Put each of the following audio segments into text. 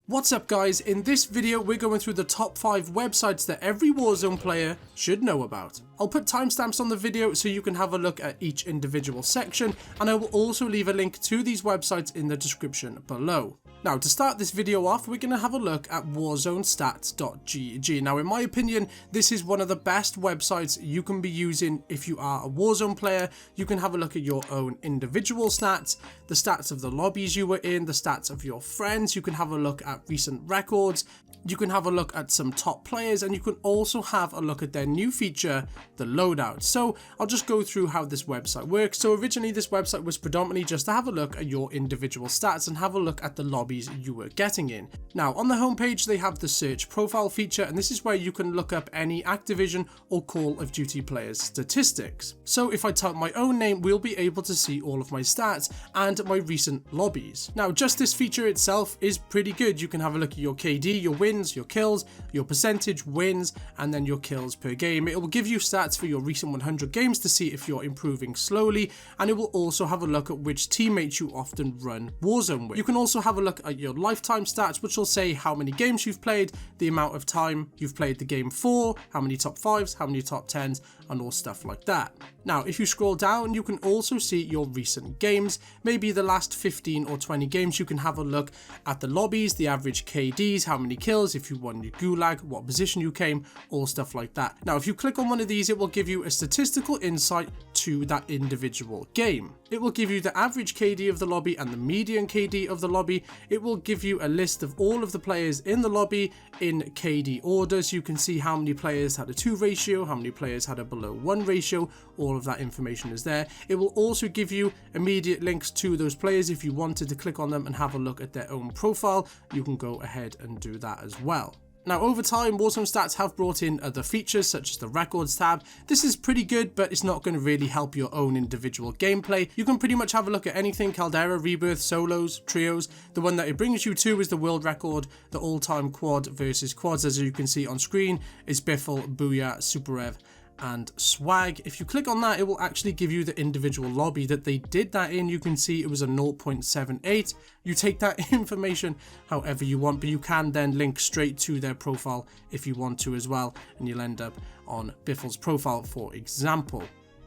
What's up guys, in this video we're going through the top 5 websites that every Warzone player should know about. I'll put timestamps on the video so you can have a look at each individual section, and I will also leave a link to these websites in the description below. Now to start this video off, we're going to have a look at warzone-stats.gg. Now in my opinion, this is one of the best websites you can be using if you are a Warzone player. You can have a look at your own individual stats, the stats of the lobbies you were in, the stats of your friends. You can have a look at recent records, you can have a look at some top players, and you can also have a look at their new feature, the loadout. So I'll just go through how this website works. So originally this website was predominantly just to have a look at your individual stats and have a look at the lobbies you were getting in. Now on the homepage they have the search profile feature, and this is where you can look up any Activision or Call of Duty players' statistics. So if I type my own name, we'll be able to see all of my stats and my recent lobbies. Now just this feature itself is pretty good. You can have a look at your KD, your wins, your kills, your percentage wins, and then your kills per game. It will give you stats for your recent 100 games to see if you're improving slowly, and it will also have a look at which teammates you often run Warzone with. You can also have a look at your lifetime stats, which will say how many games you've played, the amount of time you've played the game for, how many top 5s, how many top 10s, and all stuff like that. Now if you scroll down, you can also see your recent games, maybe the last 15 or 20 games. You can have a look at the lobbies, the average KDs, how many kills, if you won your gulag, what position you came, all stuff like that. Now if you click on one of these, it will give you a statistical insight to that individual game. It will give you the average KD of the lobby and the median KD of the lobby. It will give you a list of all of the players in the lobby in KD order, so you can see how many players had a 2 ratio, how many players had a below 1 ratio. All of that information is there. It will also give you immediate links to those players. If you wanted to click on them and have a look at their own profile, you can go ahead and do that as well. Now over time, Warzone Stats have brought in other features such as the records tab. This is pretty good, but it's not going to really help your own individual gameplay. You can pretty much have a look at anything: CALDERA, REBIRTH, solos, trios. The one that it brings you to is the world record, the all-time quad versus quads, as you can see on screen, is Biffle, Booyah, Super Rev, and Swag. If you click on that, it will actually give you the individual lobby that they did that in. You can see it was a 0.78. You take that information however you want, but you can then link straight to their profile if you want to as well, and you'll end up on Biffle's profile, for example.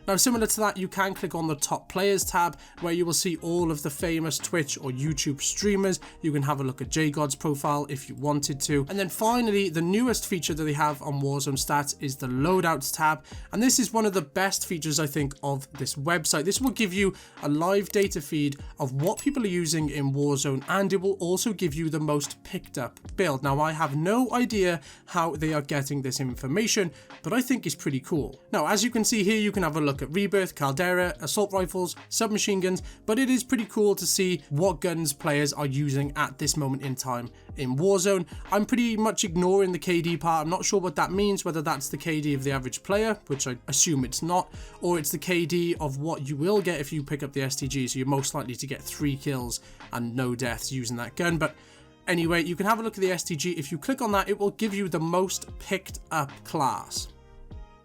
Now similar to that, you can click on the top players tab where you will see all of the famous Twitch or YouTube streamers. You can have a look at JGod's profile if you wanted to. And then finally, the newest feature that they have on Warzone Stats is the loadouts tab, and this is one of the best features I think of this website. This will give you a live data feed of what people are using in Warzone, and it will also give you the most picked up build. Now I have no idea how they are getting this information, but I think it's pretty cool. Now as you can see here, you can have a look at REBIRTH, CALDERA, assault rifles, submachine guns, but it is pretty cool to see what guns players are using at this moment in time in Warzone. I'm pretty much ignoring the KD part. I'm not sure what that means, whether that's the KD of the average player, which I assume it's not, or it's the KD of what you will get if you pick up the STG, so you're most likely to get 3 kills and no deaths using that gun. But anyway, you can have a look at the STG. If you click on that, it will give you the most picked up class.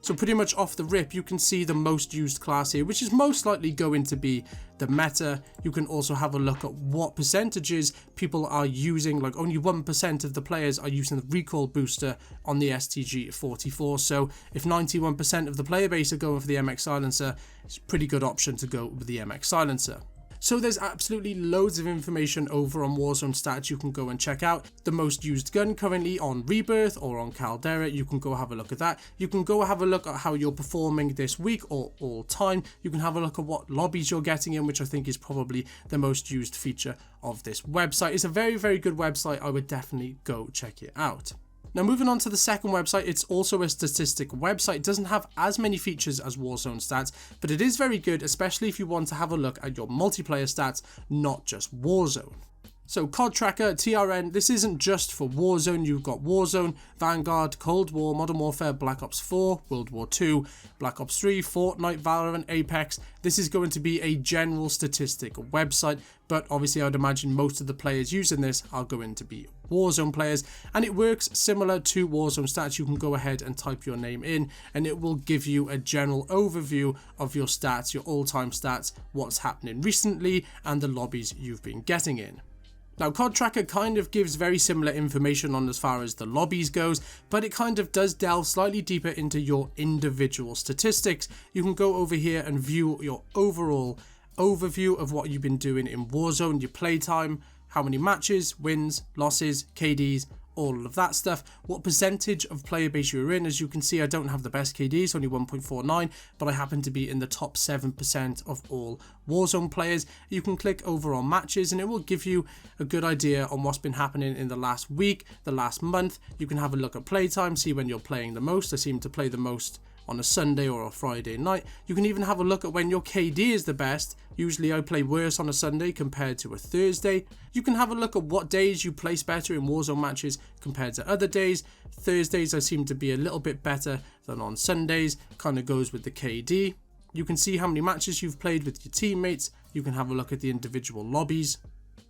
So pretty much off the rip, you can see the most used class here, which is most likely going to be the meta. You can also have a look at what percentages people are using. Like only 1% of the players are using the recoil booster on the STG-44. So if 91% of the player base are going for the MX silencer, it's a pretty good option to go with the MX silencer. So there's absolutely loads of information over on Warzone Stats you can go and check out. The most used gun currently on REBIRTH or on CALDERA, you can go have a look at that. You can go have a look at how you're performing this week or all time. You can have a look at what lobbies you're getting in, which I think is probably the most used feature of this website. It's a very, very good website. I would definitely go check it out. Now moving on to the second website, it's also a statistic website. It doesn't have as many features as Warzone Stats, but it is very good, especially if you want to have a look at your multiplayer stats, not just Warzone. So COD Tracker, TRN, this isn't just for Warzone. You've got Warzone, Vanguard, Cold War, Modern Warfare, Black Ops 4, World War 2, Black Ops 3, Fortnite, Valorant, Apex. This is going to be a general statistic website, but obviously I'd imagine most of the players using this are going to be Warzone players, and it works similar to Warzone Stats. You can go ahead and type your name in and it will give you a general overview of your stats, your all-time stats, what's happening recently, and the lobbies you've been getting in. Now, COD Tracker kind of gives very similar information on as far as the lobbies goes, but it kind of does delve slightly deeper into your individual statistics. You can go over here and view your overall overview of what you've been doing in Warzone, your playtime, how many matches, wins, losses, KDs, all of that stuff, what percentage of player base you're in. As you can see, I don't have the best KDs, only 1.49, but I happen to be in the top 7% of all Warzone players. You can click over on matches and it will give you a good idea on what's been happening in the last week, the last month. You can have a look at playtime, see when you're playing the most. I seem to play the most on a Sunday or a Friday night. You can even have a look at when your KD is the best. Usually I play worse on a Sunday compared to a Thursday. You can have a look at what days you place better in Warzone matches compared to other days. Thursdays I seem to be a little bit better than on Sundays, kind of goes with the KD. You can see how many matches you've played with your teammates. You can have a look at the individual lobbies.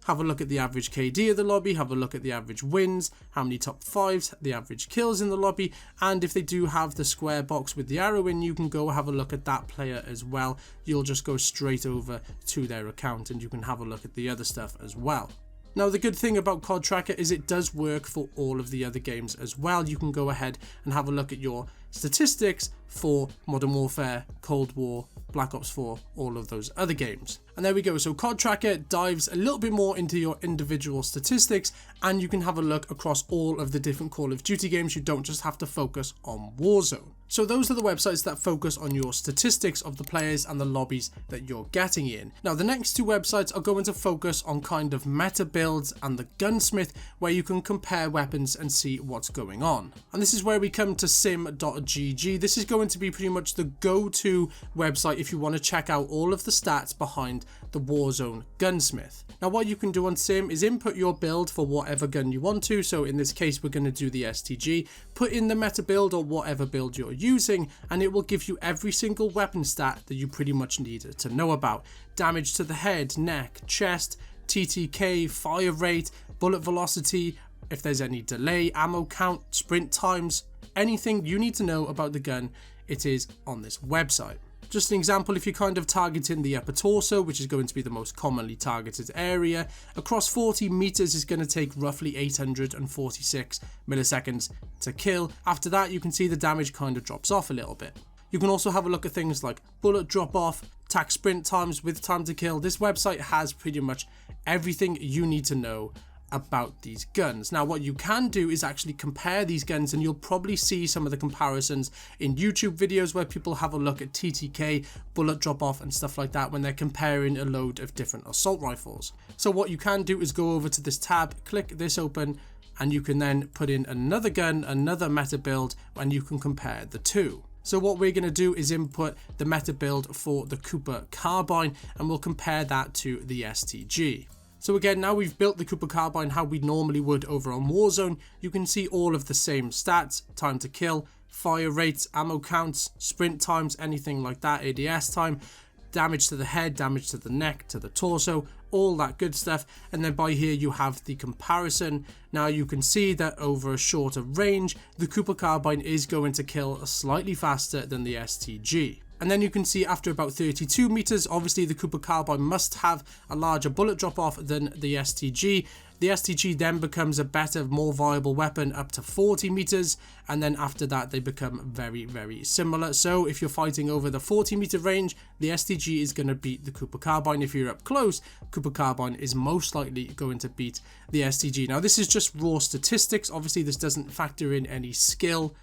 Have a look at the average KD of the lobby, have a look at the average wins, how many top 5s, the average kills in the lobby, and if they do have the square box with the arrow in, you can go have a look at that player as well. You'll just go straight over to their account and you can have a look at the other stuff as well. Now, the good thing about COD Tracker is it does work for all of the other games as well. You can go ahead and have a look at your statistics for Modern Warfare, Cold War, Black Ops 4, all of those other games. And there we go. So COD Tracker dives a little bit more into your individual statistics, and you can have a look across all of the different Call of Duty games. You don't just have to focus on Warzone. So those are the websites that focus on your statistics of the players and the lobbies that you're getting in. Now, the next two websites are going to focus on kind of meta builds and the gunsmith, where you can compare weapons and see what's going on. And this is where we come to sim.gg. This is going to be pretty much the go-to website if you want to check out all of the stats behind the Warzone gunsmith. Now, what you can do on Sim is input your build for whatever gun you want to. So in this case, we're going to do the STG. Put in the meta build or whatever build you're using, and it will give you every single weapon stat that you pretty much need to know about. Damage to the head, neck, chest, TTK, fire rate, bullet velocity, if there's any delay, ammo count, sprint times, anything you need to know about the gun, it is on this website. Just an example, if you're kind of targeting the upper torso, which is going to be the most commonly targeted area, across 40 meters is going to take roughly 846 milliseconds to kill. After that, you can see the damage kind of drops off a little bit. You can also have a look at things like bullet drop off, attack sprint times with time to kill. This website has pretty much everything you need to know about these guns. Now, what you can do is actually compare these guns, and you'll probably see some of the comparisons in YouTube videos where people have a look at TTK, bullet drop off and stuff like that when they're comparing a load of different assault rifles. So what you can do is go over to this tab, click this open, and you can then put in another gun, another meta build, and you can compare the two. So what we're going to do is input the meta build for the Cooper Carbine, and we'll compare that to the STG. So again, now we've built the Cooper Carbine how we normally would over on Warzone. You can see all of the same stats: time to kill, fire rates, ammo counts, sprint times, anything like that, ADS time, damage to the head, damage to the neck, to the torso, all that good stuff. And then by here you have the comparison. Now you can see that over a shorter range, the Cooper Carbine is going to kill slightly faster than the STG. And then you can see after about 32 meters, obviously the Cooper Carbine must have a larger bullet drop off than the STG. The STG then becomes a better, more viable weapon up to 40 meters, and then after that they become very, very similar. So if you're fighting over the 40 meter range, the STG is going to beat the Cooper Carbine. If you're up close, Cooper Carbine is most likely going to beat the STG. Now, this is just raw statistics. Obviously, this doesn't factor in any skill.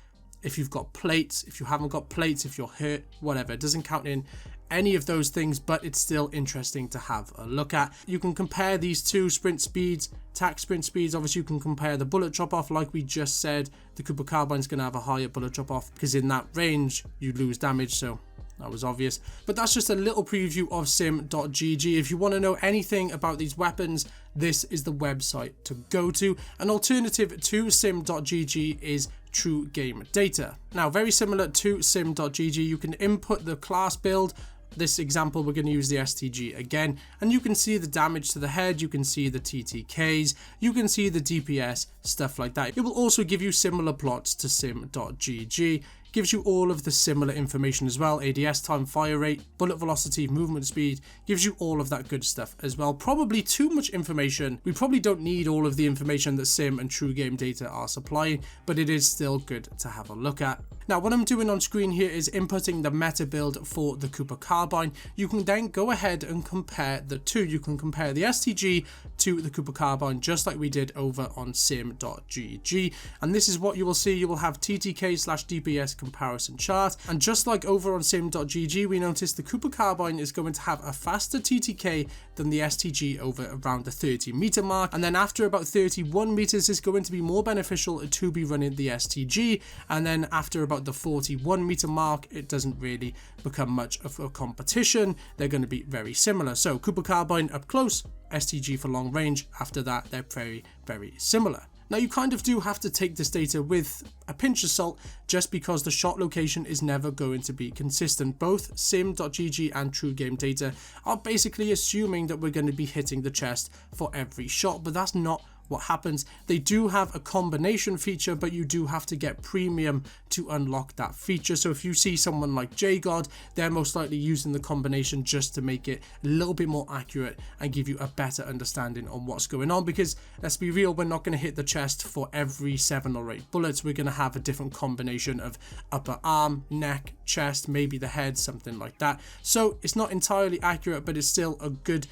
If you've got plates, if you haven't got plates, if you're hurt, whatever, it doesn't count in any of those things, but it's still interesting to have a look at. You can compare these two sprint speeds, attack sprint speeds. Obviously, you can compare the bullet drop off. Like we just said, the Cooper Carbine's going to have a higher bullet drop off because in that range you lose damage, so that was obvious. But that's just a little preview of sim.gg. If you want to know anything about these weapons, this is the website to go to. An alternative to sim.gg is True Game Data. Now, very similar to sim.gg, you can input the class build. This example, we're going to use the STG again, and you can see the damage to the head, you can see the TTKs, you can see the DPS, stuff like that. It will also give you similar plots to sim.gg. gives you all of the similar information as well. ADS time, fire rate, bullet velocity, movement speed, gives you all of that good stuff as well. Probably too much information. We probably don't need all of the information that sim and true game data are supplying, but it is still good to have a look at. Now what I'm doing on screen here is inputting the meta build for the Cooper Carbine. You can then go ahead and compare the two. You can compare the STG to the Cooper Carbine just like we did over on sim.gg, and this is what you will see. You will have TTK/DPS comparison chart, and just like over on sim.gg, we noticed the Cooper Carbine is going to have a faster TTK than the STG over around the 30 meter mark, and then after about 31 meters is going to be more beneficial to be running the STG, and then after about the 41 meter mark it doesn't really become much of a competition. They're going to be very similar. So Cooper Carbine up close, STG for long range. After that they're very similar. Now you kind of do have to take this data with a pinch of salt just because the shot location is never going to be consistent. Both sim.gg and true game data are basically assuming that we're going to be hitting the chest for every shot, but that's not what happens. They do have a combination feature, but you do have to get premium to unlock that feature. So if you see someone like JGod, they're most likely using the combination just to make it a little bit more accurate and give you a better understanding on what's going on, because let's be real, we're not going to hit the chest for every 7 or 8 bullets. We're going to have a different combination of upper arm, neck, chest, maybe the head, something like that. So it's not entirely accurate, but it's still a good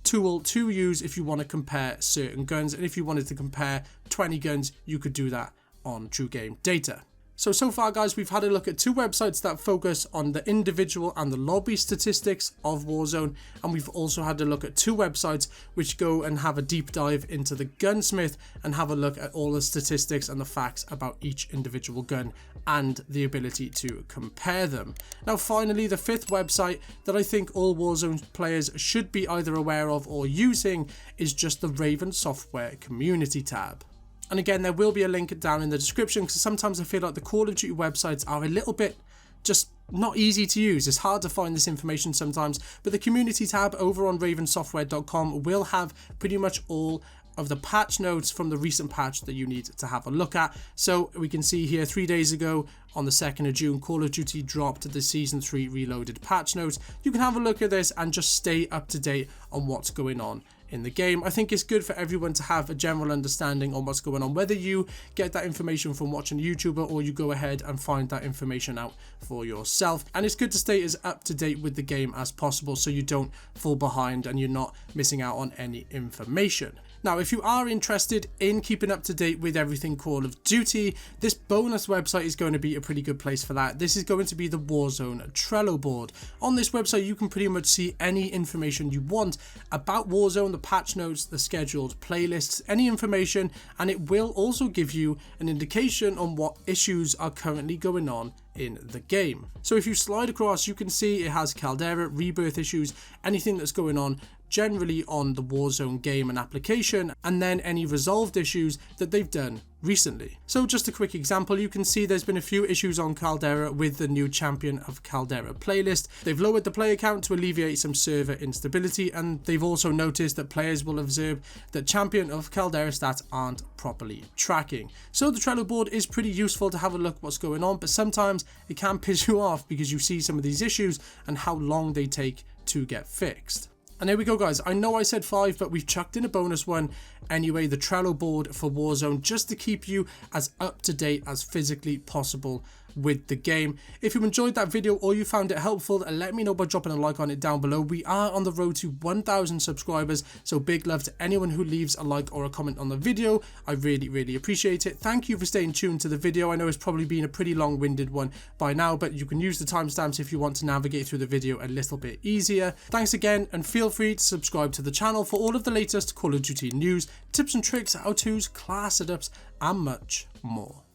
tool to use if you want to compare certain guns, and if you wanted to compare 20 guns, you could do that on true game data. So far guys, we've had a look at 2 websites that focus on the individual and the lobby statistics of Warzone, and we've also had a look at 2 websites which go and have a deep dive into the gunsmith and have a look at all the statistics and the facts about each individual gun and the ability to compare them. Now finally, the 5th website that I think all Warzone players should be either aware of or using is just the Raven Software community tab. And again, there will be a link down in the description, because sometimes I feel like the Call of Duty websites are a little bit just not easy to use. It's hard to find this information sometimes, but the community tab over on ravensoftware.com will have pretty much all of the patch notes from the recent patch that you need to have a look at. So we can see here 3 days ago on the 2nd of June, Call of Duty dropped the Season 3 Reloaded patch notes. You can have a look at this and just stay up to date on what's going on in the game. I think it's good for everyone to have a general understanding on what's going on, whether you get that information from watching a YouTuber or you go ahead and find that information out for yourself. And it's good to stay as up to date with the game as possible so you don't fall behind and you're not missing out on any information. Now, if you are interested in keeping up to date with everything Call of Duty, this bonus website is going to be a pretty good place for that. This is going to be the Warzone Trello board. On this website, you can pretty much see any information you want about Warzone, the patch notes, the scheduled playlists, any information, and it will also give you an indication on what issues are currently going on in the game. So if you slide across, you can see it has CALDERA, REBIRTH issues, anything that's going on generally on the Warzone game and application, and then any resolved issues that they've done recently. So just a quick example, you can see there's been a few issues on CALDERA with the new Champion of CALDERA playlist. They've lowered the player count to alleviate some server instability, and they've also noticed that players will observe that Champion of CALDERA stats aren't properly tracking. So the Trello board is pretty useful to have a look what's going on, but sometimes it can piss you off because you see some of these issues and how long they take to get fixed. And there we go guys, I know I said 5, but we've chucked in a bonus one anyway, the Trello board for Warzone, just to keep you as up to date as physically possible with the game. If you enjoyed that video or you found it helpful, let me know by dropping a like on it down below. We are on the road to 1,000 subscribers, so big love to anyone who leaves a like or a comment on the video. I really appreciate it. Thank you for staying tuned to the video. I know it's probably been a pretty long-winded one by now, but you can use the timestamps if you want to navigate through the video a little bit easier. Thanks again, and feel free to subscribe to the channel for all of the latest Call of Duty news, tips and tricks, how-tos, class setups, and much more.